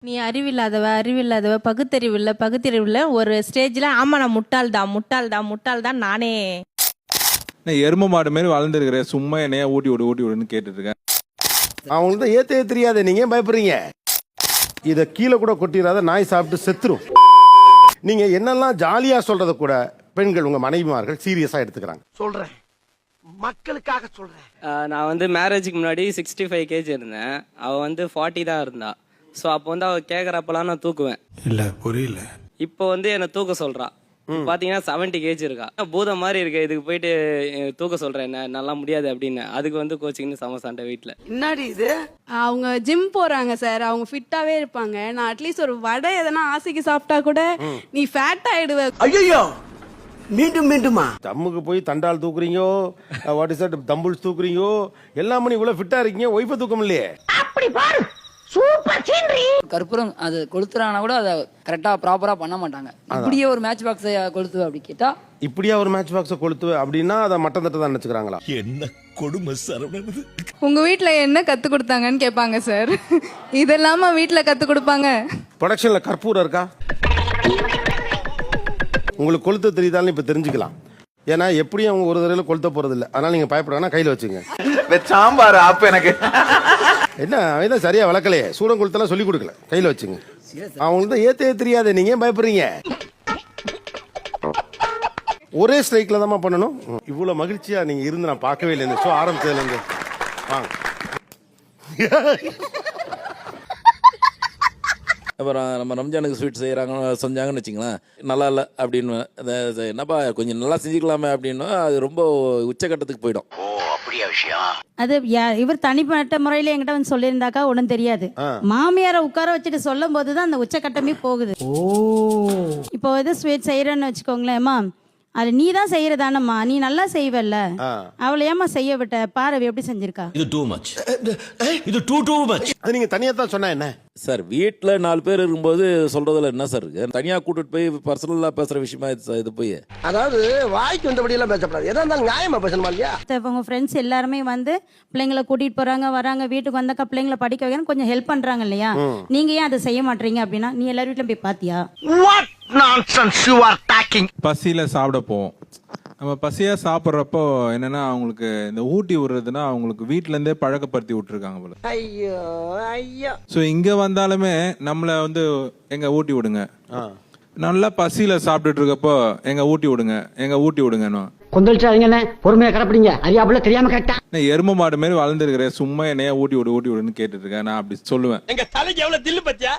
நீ அறிவில்லாதவ பகுத்தறிவில்ல ஒரு ஸ்டேஜ்ல ஆமா நான் முட்டாள் தான் நானே எரும மாடு மாதிரி வளர்ந்துருக்கிறேன், சும்மா என்னைய ஊட்டி விடுன்னு கேட்டுட்டு இருக்கேன். அவங்களுக்கு தான் ஏத்தே தெரியாது, நீங்க ஏன் பயப்படுறீங்க? இத கீழே கூட கொட்டிடாத, நாய் சாப்பிட்டு செத்துரும். நீங்க என்னெல்லாம் ஜாலியா சொல்றத கூட பெண்கள் உங்க மனைவிமார்கள் சீரியஸா எடுத்துக்கிறாங்க. சொல்றேன், மக்களுக்காக சொல்றேன். நான் வந்து மேரேஜுக்கு முன்னாடி 65 kg இருந்தேன். அவள் வந்து 40 தான் இருந்தா. ஸோ அப்போ வந்து அவள் கேட்குறப்பெல்லாம் நான் தூக்குவேன். இல்ல புரியல. இப்போ வந்து என்னை தூக்க சொல்றா. பாத்தீங்கன்னா 70 kg இருக்கா. பூதம் மாதிரி இருக்கு, இதுக்கு போயிட்டு தூக்க சொல்றேன், என்ன நல்லா முடியாது அப்படின்னு. அதுக்கு வந்து கோச்சிங்னு சம சண்டை வீட்டுல. என்னடி இது? அவங்க ஜிம் போறாங்க சார், அவங்க ஃபிட்டாவே இருப்பாங்க. நான் அட்லீஸ்ட் ஒரு வடை எதனா ஆசைக்கு சாப்பிட்டா கூட நீ ஃபேட் ஆயிடுவ. ஐயோ, மீண்டுமா தம்முக்கு போய் தண்டால் தூக்குறீங்க, வாட் இஸ் தட் தம்புல்ஸ் தூக்குறீங்க, எல்லாமே இவ்வளவு ஃபிட்டா இருக்கீங்க, ஒய்ஃபை தூக்கம் இல்லையே. அப்படி பாரு, சூப்பர் சீனரி. கற்பூரம் அது கொளுத்துறாங்கன்னா கூட அதை கரெக்டா ப்ராப்பரா பண்ண மாட்டாங்க. இப்படியே ஒரு மேட்ச் பாக்ஸை கொளுத்துவ அப்படி கேட்டா, இப்படியா ஒரு மேட்ச் பாக்ஸை கொளுத்துவ அப்படின்னா அதை மட்டம் தட்டு தான் நினைச்சுக்கிறாங்களா? என்ன கொடுமை சரவணன். உங்க வீட்ல என்ன கத்து கொடுத்தாங்கன்னு கேட்பாங்க சார். இதெல்லாம வீட்ல கத்து கொடுப்பாங்க. ப்ரொடக்ஷன்ல கற்பூரம் இருக்கா? உங்களுக்கு கொளுத்த தெரியுதான்னு இப்ப தெரிஞ்சுக்கலாம். ஏன்னா எப்படியும் அவங்க ஒரு தடவை கொளுத்த போறது இல்லை, அதனால நீங்க பயப்படாம கையில வச்சுங்க. சாம்பார் அப்ப எனக்கு என்ன அவன் சரியா வளர்க்கலையே, சூடம் கொளுத்தெல்லாம் சொல்லி கொடுக்கல, கையில வச்சுங்க. அவங்களுக்கு தான் ஏத்தே தெரியாது, நீங்க ஏன் பயப்படுறீங்க? ஒரே ஸ்ட்ரைக்ல தான் பண்ணணும். இவ்வளவு மகிழ்ச்சியா நீங்க இருந்து நான் பார்க்கவே இல்லை இந்த ஷோ ஆரம்பிச்சதுல இருந்து. வாங்க. அப்புறம் நம்ம ரம்ஜானுக்கு ஸ்வீட் செஞ்சாங்கன்னு வச்சுங்களேன், நல்லா இல்லை அப்படின்னு என்னப்பா கொஞ்சம் நல்லா செஞ்சுக்கலாமே அப்படின்னு அது ரொம்ப உச்சக்கட்டத்துக்கு போயிடும். அது இவர் தனிப்பட்ட முறையில என்கிட்ட வந்து சொல்லியிருந்தாக்கா ஒண்ணும் தெரியாது. மாமியாரை உட்கார வச்சுட்டு சொல்லும் போதுதான் அந்த உச்சக்கட்டமே போகுது. இப்போ எது ஸ்வீட் செய்யறேன்னு வச்சுக்கோங்களேன்மா, அது நீ தான் செய்யறதானம்மா, நீ நல்லா செய்வல்ல, அவளை ஏமா செய்ய விட்ட பாரு எப்படி செஞ்சிருக்கா. இது டூ மச், இது டூ மச். அது நீங்க தனியா தான் சொன்னா என்ன சார்? வீட்டில் 4 பேர் இருக்கும்போது சொல்றதுல என்ன சார் இருக்கு? தனியாக கூட்டிட்டு போய் பர்சனலா பேசுற விஷயமா இது போய், அதாவது வாய்க்கு வந்தபடி எல்லாம் பேசக்கூடாது, எதா இருந்தாலும் நியாயமா பேசணுமா இல்லையா? உங்க ஃப்ரெண்ட்ஸ் எல்லாருமே வந்து பிள்ளைங்களை கூட்டிட்டு போறாங்க வராங்க, வீட்டுக்கு வந்தாக்கா பிள்ளைங்களை படிக்க வைக்கணும் கொஞ்சம் ஹெல்ப் பண்றாங்க இல்லையா, நீங்க ஏன் அதை செய்ய மாட்டீங்க அப்படின்னா, நீ எல்லாரும் வீட்லயும் போய் பாத்தியா? What nonsense you are talking. பசியில சாப்பிட போவோம். நம்ம பசியா சாப்பிட்றப்போ என்னன்னா அவங்களுக்கு இந்த ஊட்டி விடுறதுன்னா அவங்களுக்கு வீட்டுல இருந்தே பழக்கப்படுத்தி விட்டுருக்காங்க போல. ஐயோ ஐயோ. ஸோ இங்க வந்தாலுமே நம்மள வந்து எங்க ஊட்டி விடுங்க, நல்லா பசியில சாப்பிட்டுட்டு இருக்கப்போ எங்க ஊட்டி விடுங்கன்னு கொந்தளிச்சாதீங்கண்ணே, பொறுமையா கடப்பிடிங்க, அறியாப்புல தெரியாம கேட்டா. எரும மாடு மாதிரி வளர்ந்துருக்கிறேன், சும்மா என்னைய ஊட்டி விடுன்னு கேட்டுட்டு இருக்கேன். நான் அப்படி சொல்லுவேன். எங்க தலைக்கு எவ்வளவு தில்லு பத்தியா?